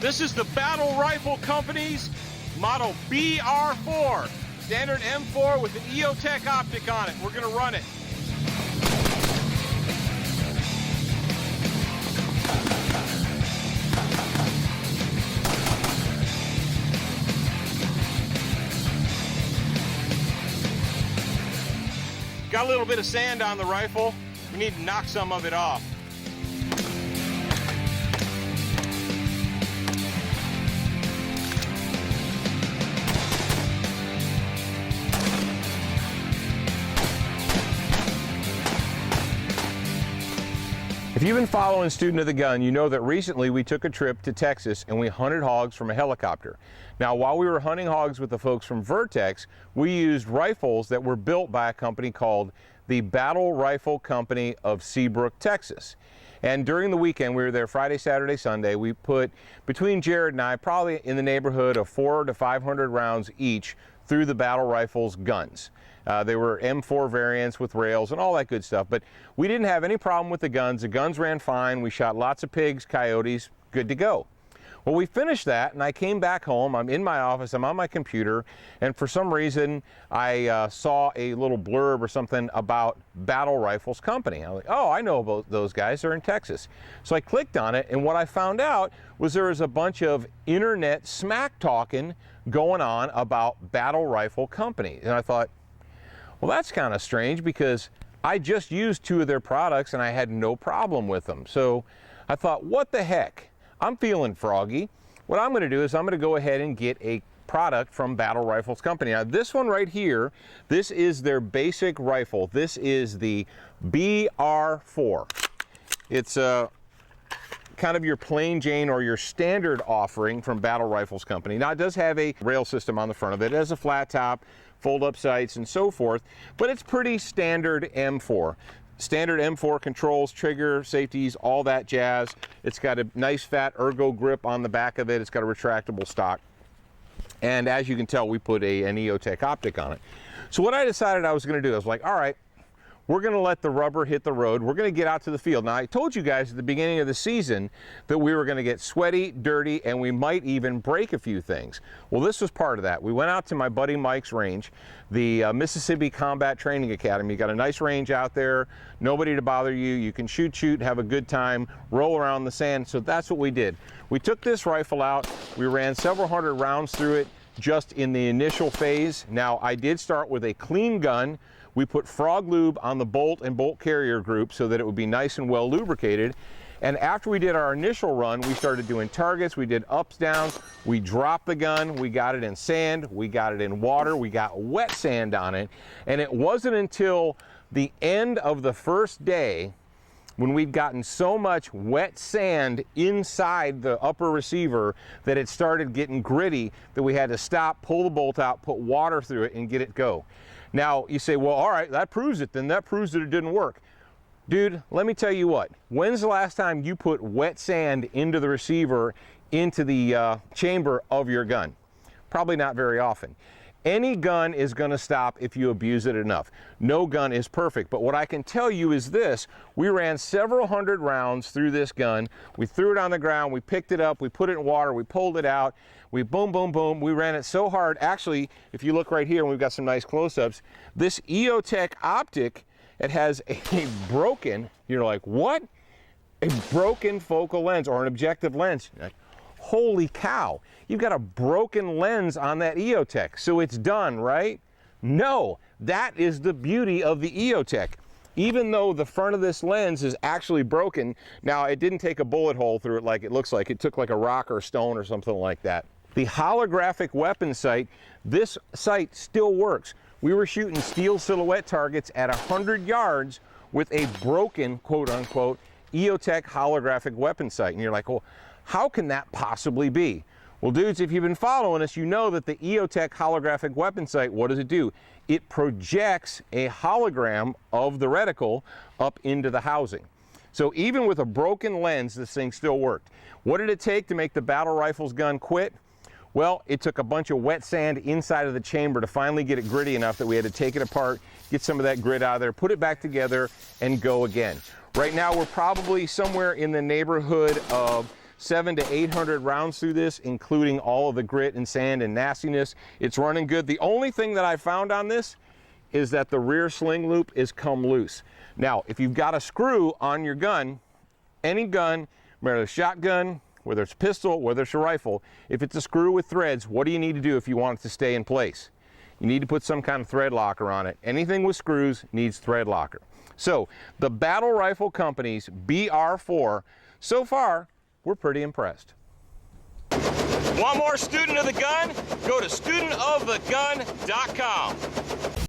This is the Battle Rifle Company's model BR4, standard M4 with an EOTech optic on it. We're going to run it. Got a little bit of sand on the rifle. We need to knock some of it off. If you've been following Student of the Gun, you know that recently we took a trip to Texas and we hunted hogs from a helicopter. Now, while we were hunting hogs with the folks from Vertex, we used rifles that were built by a company called the Battle Rifle Company of Seabrook, Texas. And during the weekend, we were there Friday, Saturday, Sunday. We put, between Jared and I, probably in the neighborhood of 400 to 500 rounds each through the Battle Rifle's guns. They were M4 variants with rails and all that good stuff, but we didn't have any problem with the guns. The guns ran fine. We shot lots of pigs, coyotes, good to go. Well, we finished that and I came back home. I'm in my office, I'm on my computer, and for some reason I saw a little blurb or something about Battle Rifles Company. I was like, oh, I know about those guys, they're in Texas. So I clicked on it, and what I found out was there was a bunch of internet smack talking going on about Battle Rifle Company. And I thought, well, that's kind of strange because I just used 2 of their products and I had no problem with them. So I thought, what the heck? I'm feeling froggy. What I'm going to do is I'm going to go ahead and get a product from Battle Rifles Company. Now, this one right here, this is their basic rifle. This is the BR4. It's kind of your plain Jane or your standard offering from Battle Rifles Company. Now, it does have a rail system on the front of it. It has a flat top, fold-up sights, and so forth, but it's pretty standard M4. Standard M4 controls, trigger, safeties, all that jazz. It's got a nice fat ergo grip on the back of it. It's got a retractable stock. And as you can tell, we put an EOTech optic on it. So what I decided I was going to do, I was like, all right, we're going to let the rubber hit the road. We're going to get out to the field. Now, I told you guys at the beginning of the season that we were going to get sweaty, dirty, and we might even break a few things. Well, this was part of that. We went out to my buddy Mike's range, the Mississippi Combat Training Academy. You got a nice range out there, nobody to bother you. You can shoot, have a good time, roll around the sand. So that's what we did. We took this rifle out. We ran several hundred rounds through it just in the initial phase. Now, I did start with a clean gun. We put frog lube on the bolt and bolt carrier group so that it would be nice and well lubricated. And after we did our initial run, we started doing targets. We did ups, downs. We dropped the gun. We got it in sand. We got it in water. We got wet sand on it. And it wasn't until the end of the first day, when we'd gotten so much wet sand inside the upper receiver that it started getting gritty, that we had to stop, pull the bolt out, put water through it, and get it go. Now, you say, well, all right, that proves it then. That proves that it didn't work. Dude, let me tell you what. When's the last time you put wet sand into the receiver, into the chamber of your gun? Probably not very often. Any gun is going to stop if you abuse it enough. No gun is perfect, but what I can tell you is this. We ran several hundred rounds through this gun. We threw it on the ground, we picked it up, we put it in water, we pulled it out, we boom, boom, boom. We ran it so hard. Actually, if you look right here, we've got some nice close-ups. This EOTech optic, it has a broken, you're like, what? A broken focal lens or an objective lens. You're like, holy cow, you've got a broken lens on that EOTech, so it's done, right? No, that is the beauty of the EOTech. Even though the front of this lens is actually broken, now it didn't take a bullet hole through it like it looks like. It took like a rock or stone or something like that. The holographic weapon sight, this sight still works. We were shooting steel silhouette targets at 100 yards with a broken, quote unquote, EOTech holographic weapon sight. And you're like, well, how can that possibly be? Well, dudes, if you've been following us, you know that the EOTech holographic weapon sight, what does it do? It projects a hologram of the reticle up into the housing. So even with a broken lens, this thing still worked. What did it take to make the Battle Rifles gun quit? Well, it took a bunch of wet sand inside of the chamber to finally get it gritty enough that we had to take it apart, get some of that grit out of there, put it back together, and go again. Right now, we're probably somewhere in the neighborhood of 700 to 800 rounds through this, including all of the grit and sand and nastiness. It's running good. The only thing that I found on this is that the rear sling loop is come loose. Now, if you've got a screw on your gun, any gun, whether it's a shotgun, whether it's a pistol, whether it's a rifle, if it's a screw with threads, what do you need to do if you want it to stay in place? You need to put some kind of thread locker on it. Anything with screws needs thread locker. So the Battle Rifle Company's BR4, so far, we're pretty impressed. Want more Student of the Gun? Go to studentofthegun.com.